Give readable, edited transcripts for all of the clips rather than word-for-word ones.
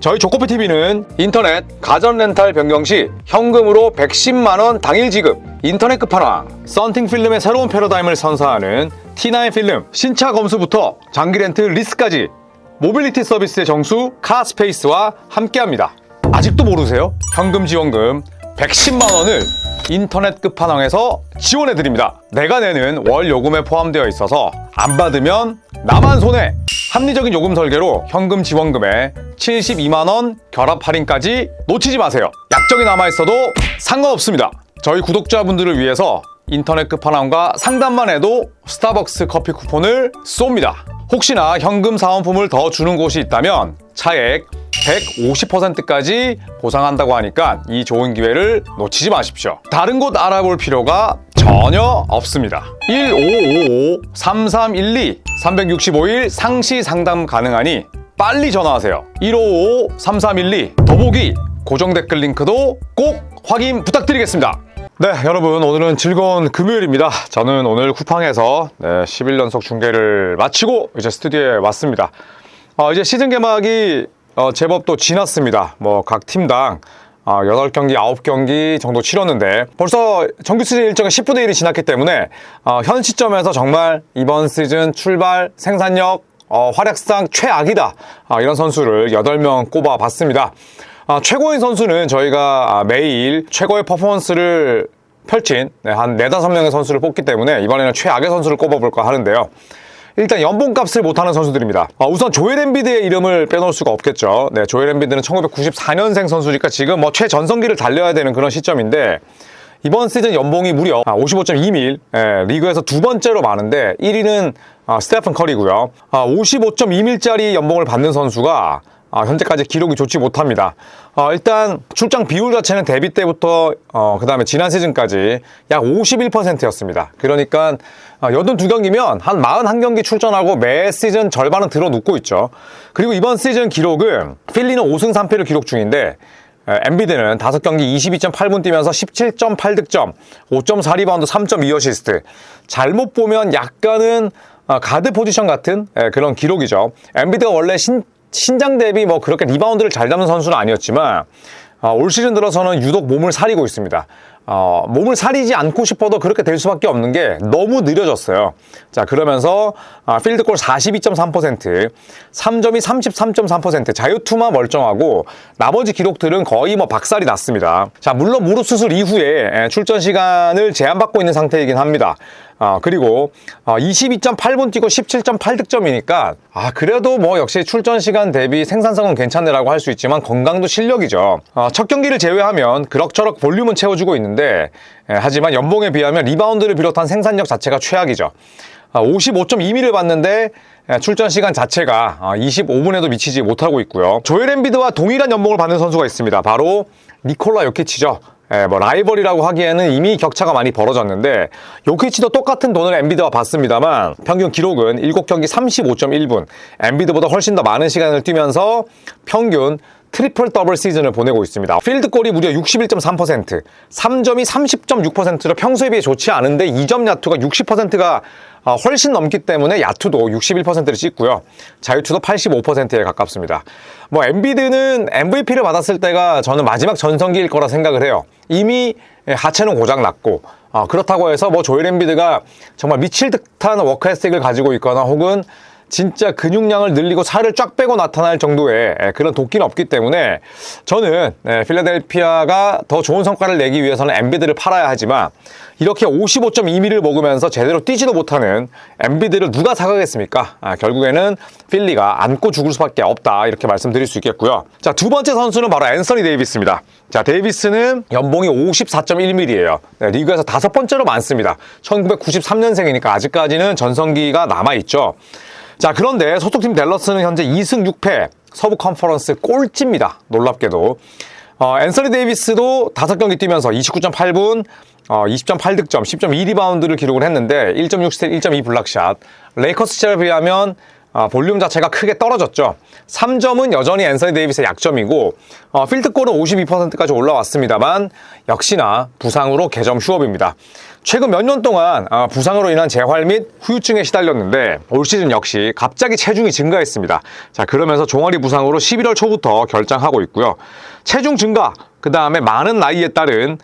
저희 조코피TV는 인터넷 가전 렌탈 변경 시 현금으로 110만원 당일 지급, 인터넷 끝판왕, 썬팅 필름의 새로운 패러다임을 선사하는 T9 필름 신차 검수부터 장기 렌트 리스까지 모빌리티 서비스의 정수 카스페이스와 함께합니다. 아직도 모르세요? 현금 지원금 110만원을 인터넷 끝판왕에서 지원해드립니다. 내가 내는 월 요금에 포함되어 있어서 안 받으면 나만 손해! 합리적인 요금 설계로 현금 지원금에 72만원 결합 할인까지 놓치지 마세요. 약정이 남아있어도 상관없습니다. 저희 구독자분들을 위해서 인터넷 끝판왕과 상담만 해도 스타벅스 커피 쿠폰을 쏩니다. 혹시나 현금 사은품을 더 주는 곳이 있다면 차액 150%까지 보상한다고 하니까 이 좋은 기회를 놓치지 마십시오. 다른 곳 알아볼 필요가 전혀 없습니다. 1555-3312 365일 상시 상담 가능하니 빨리 전화하세요. 1555-3312 더보기 고정 댓글 링크도 꼭 확인 부탁드리겠습니다. 네, 여러분 오늘은 즐거운 금요일입니다. 저는 오늘 쿠팡에서 11연속 중계를 마치고 이제 스튜디오에 왔습니다. 이제 시즌 개막이 제법 또 지났습니다. 각 팀당 8경기, 9경기 정도 치렀는데 벌써 정규 시즌 일정이 10분의 1이 지났기 때문에 현 시점에서 정말 이번 시즌 출발, 생산력, 활약상 최악이다. 이런 선수를 8명 꼽아봤습니다. 최고인 선수는 저희가 매일 최고의 퍼포먼스를 펼친 한 4-5명의 선수를 뽑기 때문에 이번에는 최악의 선수를 꼽아볼까 하는데요. 일단 연봉값을 못하는 선수들입니다. 우선 조엘 엠비드의 이름을 빼놓을 수가 없겠죠. 조엘 엠비드는 1994년생 선수니까 지금 최전성기를 달려야 되는 그런 시점인데 이번 시즌 연봉이 무려 55.2밀, 리그에서 두 번째로 많은데 1위는 스테픈 커리고요. 55.2밀짜리 연봉을 받는 선수가 현재까지 기록이 좋지 못합니다. 일단 출장 비율 자체는 데뷔 때부터 그 다음에 지난 시즌까지 약 51%였습니다. 그러니까 82경기면 한 41경기 출전하고 매 시즌 절반은 들어눕고 있죠. 그리고 이번 시즌 기록은 필리는 5승 3패를 기록 중인데 엠비드는 5경기 22.8분 뛰면서 17.8득점, 5.4리바운드, 3.2어시스트. 잘못 보면 약간은 가드 포지션 같은 그런 기록이죠. 엠비드가 원래 신장 대비 그렇게 리바운드를 잘 잡는 선수는 아니었지만 올 시즌 들어서는 유독 몸을 사리고 있습니다. 몸을 사리지 않고 싶어도 그렇게 될 수밖에 없는 게 너무 느려졌어요. 자, 그러면서 필드골 42.3%, 3점이 33.3%, 자유투만 멀쩡하고 나머지 기록들은 거의 박살이 났습니다. 자, 물론 무릎 수술 이후에 출전 시간을 제한받고 있는 상태이긴 합니다. 그리고 22.8분 뛰고 17.8득점이니까 그래도 역시 출전 시간 대비 생산성은 괜찮네라고 할 수 있지만 건강도 실력이죠. 첫 경기를 제외하면 그럭저럭 볼륨은 채워주고 있는데 하지만 연봉에 비하면 리바운드를 비롯한 생산력 자체가 최악이죠. 55.2밀을 받는데 출전 시간 자체가 25분에도 미치지 못하고 있고요. 조엘 엠비드와 동일한 연봉을 받는 선수가 있습니다. 바로 니콜라 요키치죠. 라이벌이라고 하기에는 이미 격차가 많이 벌어졌는데 요키치도 똑같은 돈을 엠비드와 받습니다만 평균 기록은 7경기 35.1분, 엠비드보다 훨씬 더 많은 시간을 뛰면서 평균 트리플 더블 시즌을 보내고 있습니다. 필드골이 무려 61.3%, 3점이 30.6%로 평소에 비해 좋지 않은데 2점 야투가 60%가 훨씬 넘기 때문에 야투도 61%를 찍고요. 자유투도 85%에 가깝습니다. 엠비드는 MVP를 받았을 때가 저는 마지막 전성기일 거라 생각을 해요. 이미 하체는 고장났고 그렇다고 해서 조엘 엠비드가 정말 미칠 듯한 워크 에틱을 가지고 있거나 혹은 진짜 근육량을 늘리고 살을 쫙 빼고 나타날 정도의 그런 도끼는 없기 때문에 저는 필라델피아가 더 좋은 성과를 내기 위해서는 엠비드를 팔아야 하지만 이렇게 55.2밀을 먹으면서 제대로 뛰지도 못하는 엠비드를 누가 사가겠습니까? 결국에는 필리가 안고 죽을 수밖에 없다 이렇게 말씀드릴 수 있겠고요. 자, 두 번째 선수는 바로 앤서니 데이비스입니다. 자, 데이비스는 연봉이 54.1밀이에요. 리그에서 5번째로 많습니다. 1993년생이니까 아직까지는 전성기가 남아있죠. 자, 그런데 소속팀 댈러스는 현재 2승 6패 서부 컨퍼런스 꼴찌입니다. 놀랍게도. 앤서니 데이비스도 5경기 뛰면서 29.8분, 20.8득점, 10.2리바운드를 기록을 했는데 1.6스틸, 1.2 블락샷. 레이커스 시절에 비하면 볼륨 자체가 크게 떨어졌죠. 3점은 여전히 앤서니 데이비스의 약점이고 필드골은 52%까지 올라왔습니다만 역시나 부상으로 개점 휴업입니다. 최근 몇 년 동안 부상으로 인한 재활 및 후유증에 시달렸는데 올 시즌 역시 갑자기 체중이 증가했습니다. 자, 그러면서 종아리 부상으로 11월 초부터 결장하고 있고요. 체중 증가, 그 다음에 많은 나이에 따른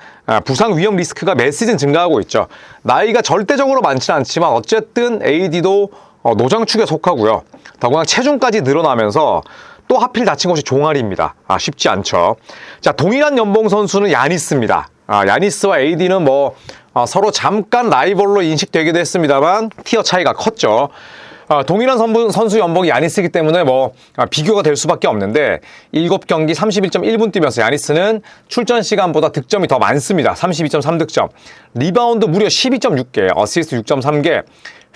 부상 위험 리스크가 매 시즌 증가하고 있죠. 나이가 절대적으로 많지는 않지만 어쨌든 AD도 노장축에 속하고요. 더구나 체중까지 늘어나면서 또 하필 다친 것이 종아리입니다. 쉽지 않죠. 자, 동일한 연봉 선수는 야니스입니다. 야니스와 AD는 서로 잠깐 라이벌로 인식되기도 했습니다만 티어 차이가 컸죠. 동일한 선수 연봉이 야니스이기 때문에 비교가 될 수밖에 없는데 7경기 31.1분 뛰면서 야니스는 출전 시간보다 득점이 더 많습니다. 32.3득점. 리바운드 무려 12.6개, 어시스트 6.3개,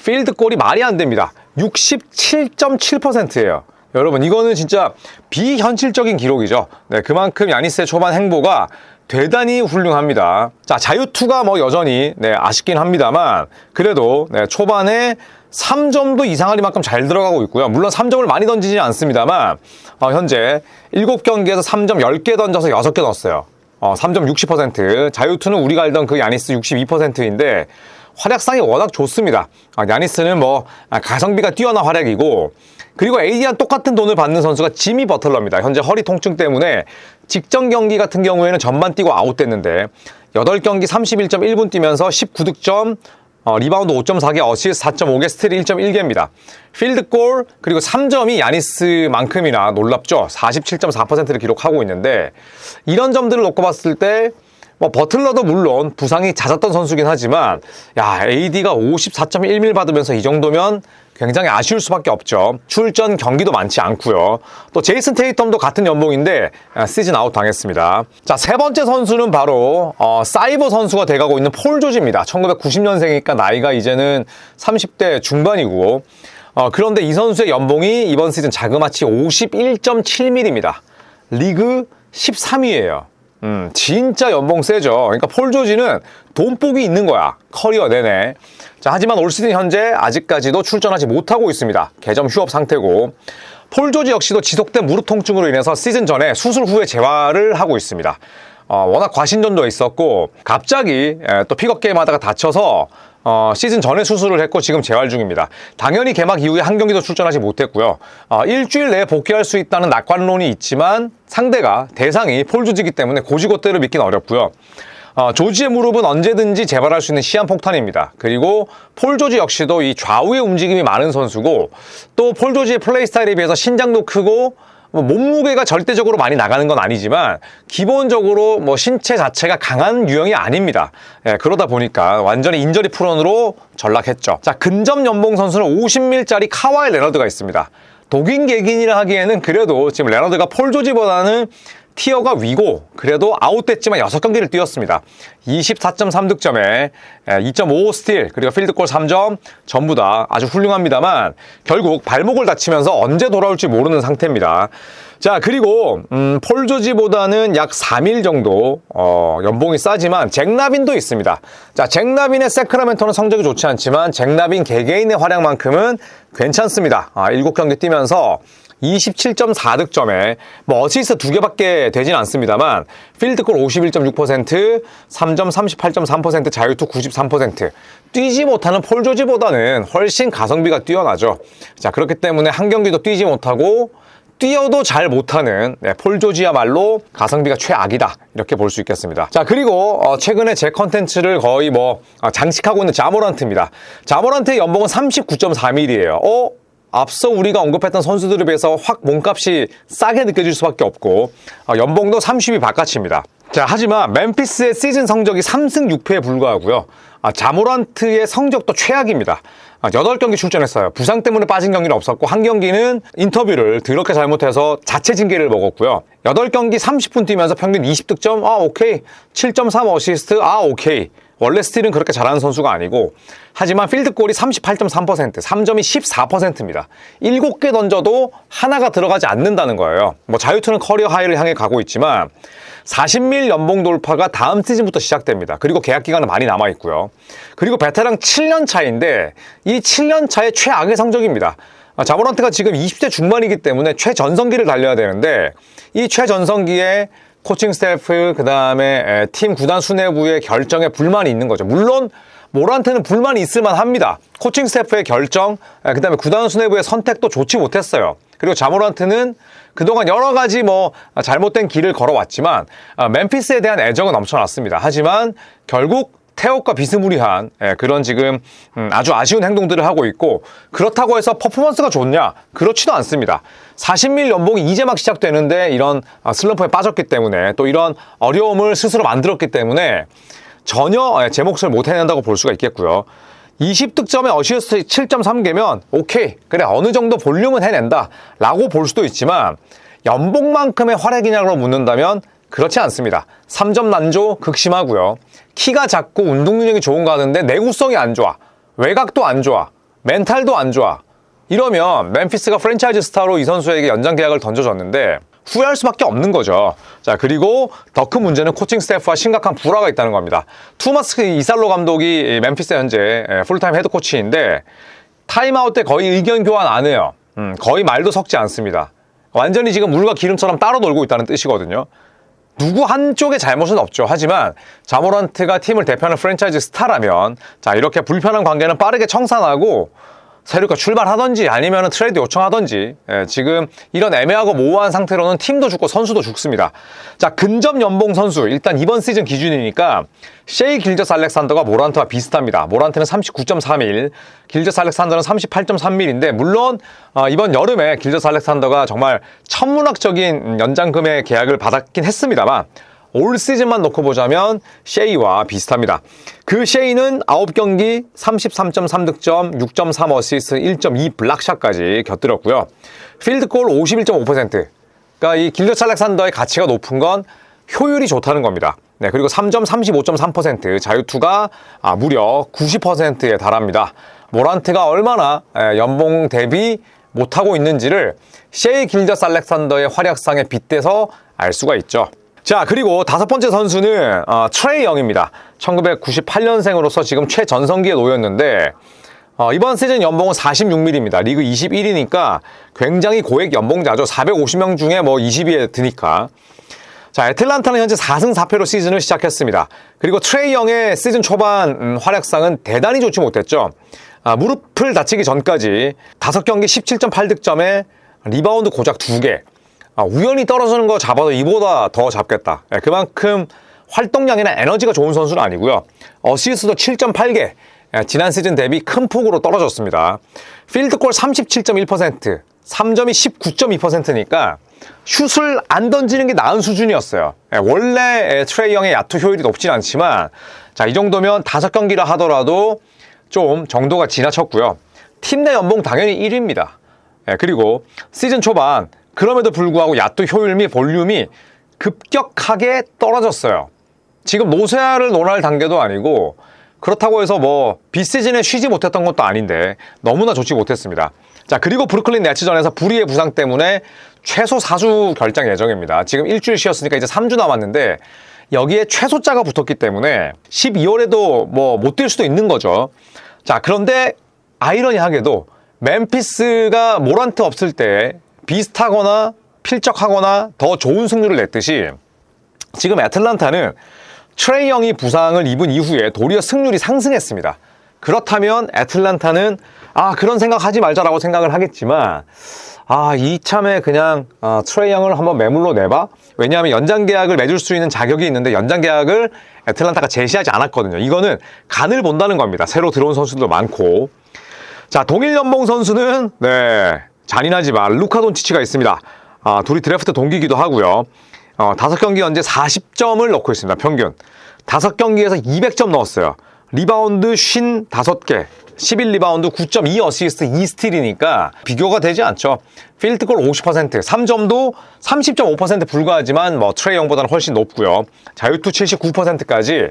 필드골이 말이 안 됩니다. 67.7%예요. 여러분, 이거는 진짜 비현실적인 기록이죠. 네, 그만큼 야니스의 초반 행보가 대단히 훌륭합니다. 자, 자유투가 여전히 아쉽긴 합니다만 그래도 초반에 3점도 이상할 만큼 잘 들어가고 있고요. 물론 3점을 많이 던지지 않습니다만 현재 7경기에서 3점 10개 던져서 6개 넣었어요. 3점 60%. 자유투는 우리가 알던 그 야니스 62%인데 활약상이 워낙 좋습니다. 야니스는 가성비가 뛰어난 활약이고, 그리고 AD랑 똑같은 돈을 받는 선수가 지미 버틀러입니다. 현재 허리 통증 때문에 직전 경기 같은 경우에는 전반 뛰고 아웃됐는데 8경기 31.1분 뛰면서 19득점, 리바운드 5.4개, 어시스트 4.5개, 스틸 1.1개입니다. 필드골 그리고 3점이 야니스만큼이나 놀랍죠. 47.4%를 기록하고 있는데 이런 점들을 놓고 봤을 때 버틀러도 물론 부상이 잦았던 선수긴 하지만 AD가 54.1밀 받으면서 이 정도면 굉장히 아쉬울 수밖에 없죠. 출전 경기도 많지 않고요. 또 제이슨 테이텀도 같은 연봉인데 시즌 아웃 당했습니다. 자, 세 번째 선수는 바로 사이버 선수가 돼가고 있는 폴 조지입니다. 1990년생이니까 나이가 이제는 30대 중반이고, 그런데 이 선수의 연봉이 이번 시즌 자그마치 51.7밀입니다. 리그 13위예요. 진짜 연봉 세죠. 그러니까 폴 조지는 돈복이 있는 거야, 커리어 내내. 자, 하지만 올 시즌 현재 아직까지도 출전하지 못하고 있습니다. 개점 휴업 상태고, 폴 조지 역시도 지속된 무릎 통증으로 인해서 시즌 전에 수술 후에 재활을 하고 있습니다. 워낙 과신전도 있었고 갑자기 또 픽업 게임 하다가 다쳐서 시즌 전에 수술을 했고 지금 재활 중입니다. 당연히 개막 이후에 한 경기도 출전하지 못했고요. 일주일 내에 복귀할 수 있다는 낙관론이 있지만 상대가 대상이 폴 조지이기 때문에 고지고대로 믿기는 어렵고요. 조지의 무릎은 언제든지 재발할 수 있는 시한폭탄입니다. 그리고 폴 조지 역시도 이 좌우의 움직임이 많은 선수고, 또 폴 조지의 플레이 스타일에 비해서 신장도 크고 몸무게가 절대적으로 많이 나가는 건 아니지만 기본적으로 신체 자체가 강한 유형이 아닙니다. 그러다 보니까 완전히 인저리 프론으로 전락했죠. 자, 근접 연봉 선수는 50밀짜리 카와이 레너드가 있습니다. 독인 개긴이라 하기에는 그래도 지금 레너드가 폴 조지보다는 티어가 위고, 그래도 아웃됐지만 6경기를 뛰었습니다. 24.3득점에 2.5 스틸, 그리고 필드골 3점, 전부 다 아주 훌륭합니다만 결국 발목을 다치면서 언제 돌아올지 모르는 상태입니다. 자, 그리고 폴 조지보다는 약 3일 정도 연봉이 싸지만 잭 라빈도 있습니다. 자, 잭 라빈의 세크라멘토는 성적이 좋지 않지만 잭 라빈 개개인의 활약만큼은 괜찮습니다. 7경기 뛰면서 27.4득점에 어시스트 2개밖에 되진 않습니다만 필드골 51.6%, 3점 38.3%, 자유투 93%. 뛰지 못하는 폴 조지보다는 훨씬 가성비가 뛰어나죠. 자, 그렇기 때문에 한 경기도 뛰지 못하고 뛰어도 잘 못하는 폴 조지야말로 가성비가 최악이다, 이렇게 볼 수 있겠습니다. 자, 그리고 최근에 제 컨텐츠를 거의 장식하고 있는 자모란트입니다. 자모란트의 연봉은 39.4밀이에요. 앞서 우리가 언급했던 선수들에 비해서 확 몸값이 싸게 느껴질 수밖에 없고 연봉도 30위 바깥입니다. 자, 하지만 멤피스의 시즌 성적이 3승 6패에 불과하고요. 자모란트의 성적도 최악입니다. 8경기 출전했어요. 부상 때문에 빠진 경기는 없었고 한 경기는 인터뷰를 더럽게 잘못해서 자체 징계를 먹었고요. 8경기 30분 뛰면서 평균 20득점, 오케이. 7.3 어시스트, 오케이. 원래 스틸은 그렇게 잘하는 선수가 아니고, 하지만 필드골이 38.3%, 3점이 14%입니다. 7개 던져도 하나가 들어가지 않는다는 거예요. 자유투는 커리어 하이를 향해 가고 있지만 40밀 연봉 돌파가 다음 시즌부터 시작됩니다. 그리고 계약 기간은 많이 남아있고요. 그리고 베테랑 7년 차인데 이 7년 차의 최악의 성적입니다. 자모란트가 지금 20대 중반이기 때문에 최전성기를 달려야 되는데 이 최전성기에 코칭 스태프, 그 다음에 팀 구단 수뇌부의 결정에 불만이 있는 거죠. 물론 모란트는 불만이 있을만 합니다. 코칭 스태프의 결정, 그 다음에 구단 수뇌부의 선택도 좋지 못했어요. 그리고 자모란트는 그동안 여러 가지 잘못된 길을 걸어왔지만 멤피스에 대한 애정은 넘쳐났습니다. 하지만 결국 태옥과 비스무리한 그런 지금 아주 아쉬운 행동들을 하고 있고, 그렇다고 해서 퍼포먼스가 좋냐? 그렇지도 않습니다. 40밀 연봉이 이제 막 시작되는데 이런 슬럼프에 빠졌기 때문에, 또 이런 어려움을 스스로 만들었기 때문에 전혀 제 몫을 못 해낸다고 볼 수가 있겠고요. 20득점에 어시스트 7.3개면 오케이, 그래, 어느 정도 볼륨은 해낸다 라고 볼 수도 있지만 연봉만큼의 활약이냐고 묻는다면 그렇지 않습니다. 3점 난조 극심하고요. 키가 작고 운동 능력이 좋은 거 하는데 내구성이 안 좋아, 외곽도 안 좋아, 멘탈도 안 좋아. 이러면 멤피스가 프랜차이즈 스타로 이 선수에게 연장 계약을 던져줬는데 후회할 수밖에 없는 거죠. 자, 그리고 더 큰 문제는 코칭 스태프와 심각한 불화가 있다는 겁니다. 투마스 이살로 감독이 멤피스 현재 풀타임 헤드 코치인데 타임아웃 때 거의 의견 교환 안 해요. 거의 말도 섞지 않습니다. 완전히 지금 물과 기름처럼 따로 놀고 있다는 뜻이거든요. 누구 한쪽의 잘못은 없죠. 하지만 자모란트가 팀을 대표하는 프랜차이즈 스타라면 자, 이렇게 불편한 관계는 빠르게 청산하고 새롭게 출발하던지 아니면 트레이드 요청하던지, 지금 이런 애매하고 모호한 상태로는 팀도 죽고 선수도 죽습니다. 자, 근접 연봉 선수, 일단 이번 시즌 기준이니까 셰이 길저스 알렉산더가 모란트와 비슷합니다. 모란트는 39.3일, 길저스 알렉산더는 38.3밀인데 물론 이번 여름에 길저스 알렉산더가 정말 천문학적인 연장금의 계약을 받았긴 했습니다만 올 시즌만 놓고 보자면 셰이와 비슷합니다. 그 셰이는 9경기 33.3득점, 6.3 어시스트, 1.2 블락샷까지 곁들였고요. 필드골 51.5%. 그러니까 이 길저스 알렉산더의 가치가 높은 건 효율이 좋다는 겁니다. 네, 그리고 3점 35.3%, 자유투가 무려 90%에 달합니다. 모란트가 얼마나 연봉 대비 못하고 있는지를 셰이 길저스 알렉산더의 활약상에 빗대서 알 수가 있죠. 자, 그리고 다섯 번째 선수는 트레이 영입니다. 1998년생으로서 지금 최전성기에 놓였는데 이번 시즌 연봉은 46밀입니다. 리그 21위니까 굉장히 고액 연봉자죠. 450명 중에 20위에 드니까. 자, 애틀란타는 현재 4승 4패로 시즌을 시작했습니다. 그리고 트레이 영의 시즌 초반 활약상은 대단히 좋지 못했죠. 무릎을 다치기 전까지 5경기 17.8득점에 리바운드 고작 2개. 우연히 떨어지는 거 잡아도 이보다 더 잡겠다. 그만큼 활동량이나 에너지가 좋은 선수는 아니고요. 어시스트도 7.8개. 지난 시즌 대비 큰 폭으로 떨어졌습니다. 필드골 37.1%, 3점이 19.2%니까 슛을 안 던지는 게 나은 수준이었어요. 원래 트레이 영의 야투 효율이 높진 않지만 자, 이 정도면 5경기라 하더라도 좀 정도가 지나쳤고요. 팀 내 연봉 당연히 1위입니다. 그리고 시즌 초반 그럼에도 불구하고 야투 효율 및 볼륨이 급격하게 떨어졌어요. 지금 노쇠화를 논할 단계도 아니고 그렇다고 해서 비시즌에 쉬지 못했던 것도 아닌데 너무나 좋지 못했습니다. 자, 그리고 브루클린 네츠전에서 불의의 부상 때문에 최소 4주 결장 예정입니다. 지금 일주일 쉬었으니까 이제 3주 남았는데 여기에 최소자가 붙었기 때문에 12월에도 못 뛸 수도 있는 거죠. 자, 그런데 아이러니하게도 멤피스가 모란트 없을 때 비슷하거나 필적하거나 더 좋은 승률을 냈듯이 지금 애틀란타는 트레이 영이 부상을 입은 이후에 도리어 승률이 상승했습니다. 그렇다면 애틀란타는 그런 생각하지 말자라고 생각을 하겠지만 이참에 그냥 트레이 영을 한번 매물로 내봐? 왜냐하면 연장 계약을 맺을 수 있는 자격이 있는데 연장 계약을 애틀란타가 제시하지 않았거든요. 이거는 간을 본다는 겁니다. 새로 들어온 선수도 많고. 자, 동일 연봉 선수는 잔인하지만 루카 돈치치가 있습니다. 둘이 드래프트 동기이기도 하고요. 5경기 현재 40점을 넣고 있습니다. 평균 5경기에서 200점 넣었어요. 리바운드 55개, 11리바운드, 9.2 어시스트, 2스틸이니까 비교가 되지 않죠. 필드골 50%, 3점도 30.5% 불과하지만 트레이 영보다는 훨씬 높고요. 자유투 79%까지.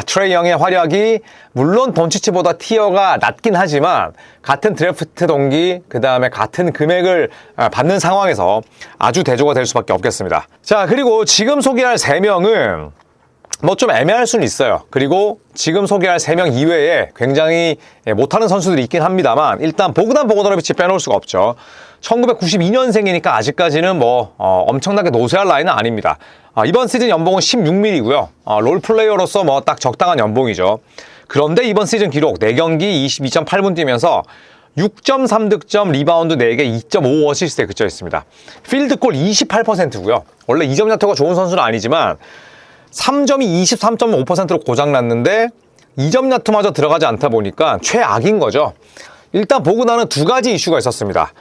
트레이 영의 활약이 물론 돈치치보다 티어가 낮긴 하지만 같은 드래프트 동기, 그 다음에 같은 금액을 받는 상황에서 아주 대조가 될 수밖에 없겠습니다. 자, 그리고 지금 소개할 3명은 좀 애매할 수는 있어요. 그리고 지금 소개할 3명 이외에 굉장히 못하는 선수들이 있긴 합니다만 일단 보그단 보고다노비치 빼놓을 수가 없죠. 1992년생이니까 아직까지는 뭐 엄청나게 노쇠할 나이는 아닙니다. 이번 시즌 연봉은 16mm고요. 롤플레이어로서 뭐 딱 적당한 연봉이죠. 그런데 이번 시즌 기록 4경기 22.8분 뛰면서 6.3득점, 리바운드 4개, 2.5 어시스트에 그쳐 있습니다. 필드골 28%고요. 원래 2점 야투가 좋은 선수는 아니지만 3점이 23.5%로 고장났는데 2점 야투마저 들어가지 않다 보니까 최악인 거죠. 일단 보그단은 두 가지 이슈가 있었습니다.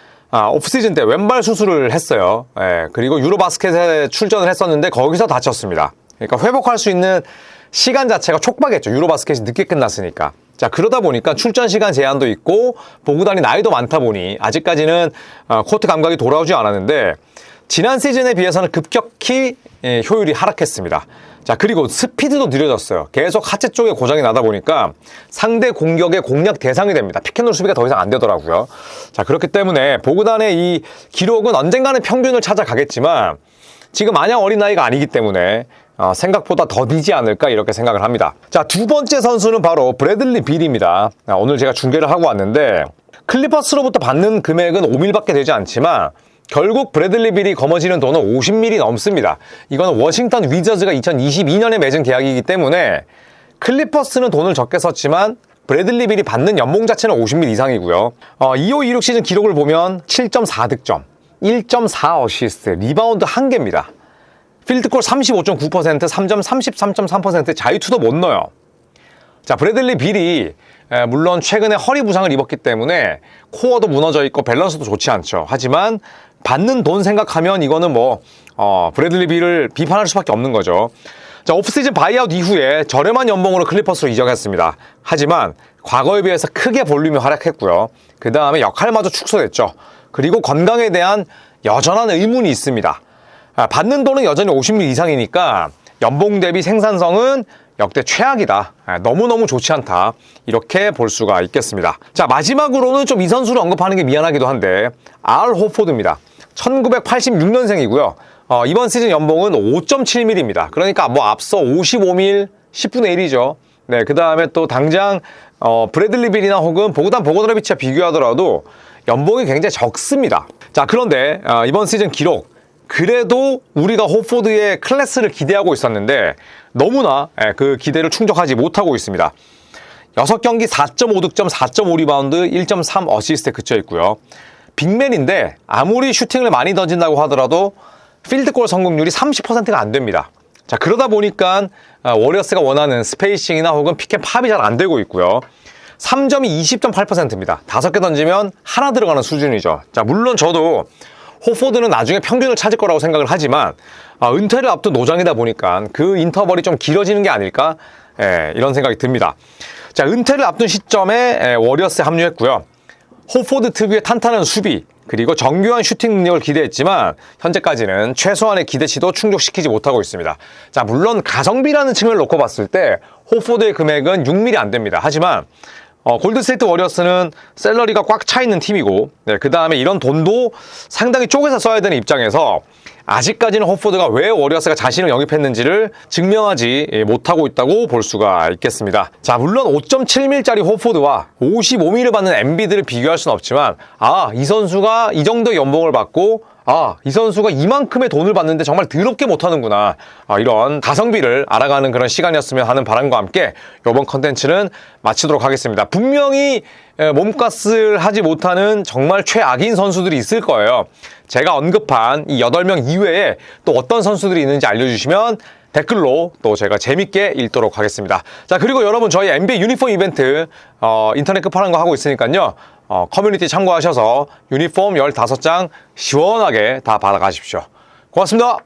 오프시즌 때 왼발 수술을 했어요. 그리고 유로바스켓에 출전을 했었는데 거기서 다쳤습니다. 그러니까 회복할 수 있는 시간 자체가 촉박했죠. 유로바스켓이 늦게 끝났으니까. 자, 그러다 보니까 출전 시간 제한도 있고 보그단이 나이도 많다 보니 아직까지는 코트 감각이 돌아오지 않았는데 지난 시즌에 비해서는 급격히 효율이 하락했습니다. 자, 그리고 스피드도 느려졌어요. 계속 하체 쪽에 고장이 나다 보니까 상대 공격의 공략 대상이 됩니다. 피켓롤 수비가 더 이상 안 되더라고요. 자, 그렇기 때문에 보그단의 이 기록은 언젠가는 평균을 찾아가겠지만 지금 마냥 어린 나이가 아니기 때문에 생각보다 더디지 않을까 이렇게 생각을 합니다. 자, 두 번째 선수는 바로 브래들리 빌입니다. 오늘 제가 중계를 하고 왔는데 클리퍼스로부터 받는 금액은 5밀밖에 되지 않지만 결국 브래들리 빌이 거머쥐는 돈은 50밀이 넘습니다. 이거는 워싱턴 위저즈가 2022년에 맺은 계약이기 때문에 클리퍼스는 돈을 적게 썼지만 브래들리 빌이 받는 연봉 자체는 50밀 이상이고요. 25-26 시즌 기록을 보면 7.4득점, 1.4 어시스트, 리바운드 1개입니다. 필드골 35.9%, 3점 33.3%, 자유투도 못 넣어요. 자, 브래들리 빌이 물론 최근에 허리 부상을 입었기 때문에 코어도 무너져 있고 밸런스도 좋지 않죠. 하지만 받는 돈 생각하면 이거는 뭐 브래들리 빌을 비판할 수밖에 없는 거죠. 자, 오프시즌 바이아웃 이후에 저렴한 연봉으로 클리퍼스로 이적했습니다. 하지만 과거에 비해서 크게 볼륨이 하락했고요. 그 다음에 역할마저 축소됐죠. 그리고 건강에 대한 여전한 의문이 있습니다. 받는 돈은 여전히 50밀 이상이니까 연봉 대비 생산성은 역대 최악이다. 너무너무 좋지 않다. 이렇게 볼 수가 있겠습니다. 자, 마지막으로는 좀 이 선수를 언급하는 게 미안하기도 한데 알 호포드입니다. 1986년생이고요. 이번 시즌 연봉은 5.7밀입니다. 그러니까 뭐 앞서 55밀 10분의 1이죠. 네, 그 다음에 또 당장 브래들리 빌이나 혹은 보그단 보고드노비치와 비교하더라도 연봉이 굉장히 적습니다. 자, 그런데 이번 시즌 기록 그래도 우리가 호포드의 클래스를 기대하고 있었는데 너무나 그 기대를 충족하지 못하고 있습니다. 6경기 4.5득점, 4.5 리바운드, 1.3 어시스트에 그쳐 있고요. 빅맨인데 아무리 슈팅을 많이 던진다고 하더라도 필드골 성공률이 30%가 안 됩니다. 자, 그러다 보니까 워리어스가 원하는 스페이싱이나 혹은 픽앤팝이 잘 안 되고 있고요. 3점이 20.8%입니다. 5개 던지면 하나 들어가는 수준이죠. 자, 물론 저도 호포드는 나중에 평균을 찾을 거라고 생각을 하지만 은퇴를 앞둔 노장이다 보니까 그 인터벌이 좀 길어지는 게 아닐까 이런 생각이 듭니다. 자, 은퇴를 앞둔 시점에 워리어스에 합류했고요. 호포드 특유의 탄탄한 수비 그리고 정교한 슈팅 능력을 기대했지만 현재까지는 최소한의 기대치도 충족시키지 못하고 있습니다. 자, 물론 가성비라는 측면을 놓고 봤을 때 호포드의 금액은 6밀이 안 됩니다. 하지만 골든스테이트 워리어스는 셀러리가 꽉 차 있는 팀이고 그 다음에 이런 돈도 상당히 쪼개서 써야 되는 입장에서 아직까지는 호포드가 왜 워리어스가 자신을 영입했는지를 증명하지 못하고 있다고 볼 수가 있겠습니다. 자, 물론 5.7밀짜리 호포드와 55밀을 받는 엠비드를 비교할 수는 없지만 이 선수가 이 정도 연봉을 받고 이 선수가 이만큼의 돈을 받는데 정말 더럽게 못하는구나. 이런 가성비를 알아가는 그런 시간이었으면 하는 바람과 함께 이번 컨텐츠는 마치도록 하겠습니다. 분명히 몸값을 하지 못하는 정말 최악인 선수들이 있을 거예요. 제가 언급한 이 8명 이외에 또 어떤 선수들이 있는지 알려주시면 댓글로 또 제가 재밌게 읽도록 하겠습니다. 자, 그리고 여러분 저희 NBA 유니폼 이벤트 인터넷 끝판왕 거 하고 있으니까요. 커뮤니티 참고하셔서 유니폼 15장 시원하게 다 받아가십시오. 고맙습니다.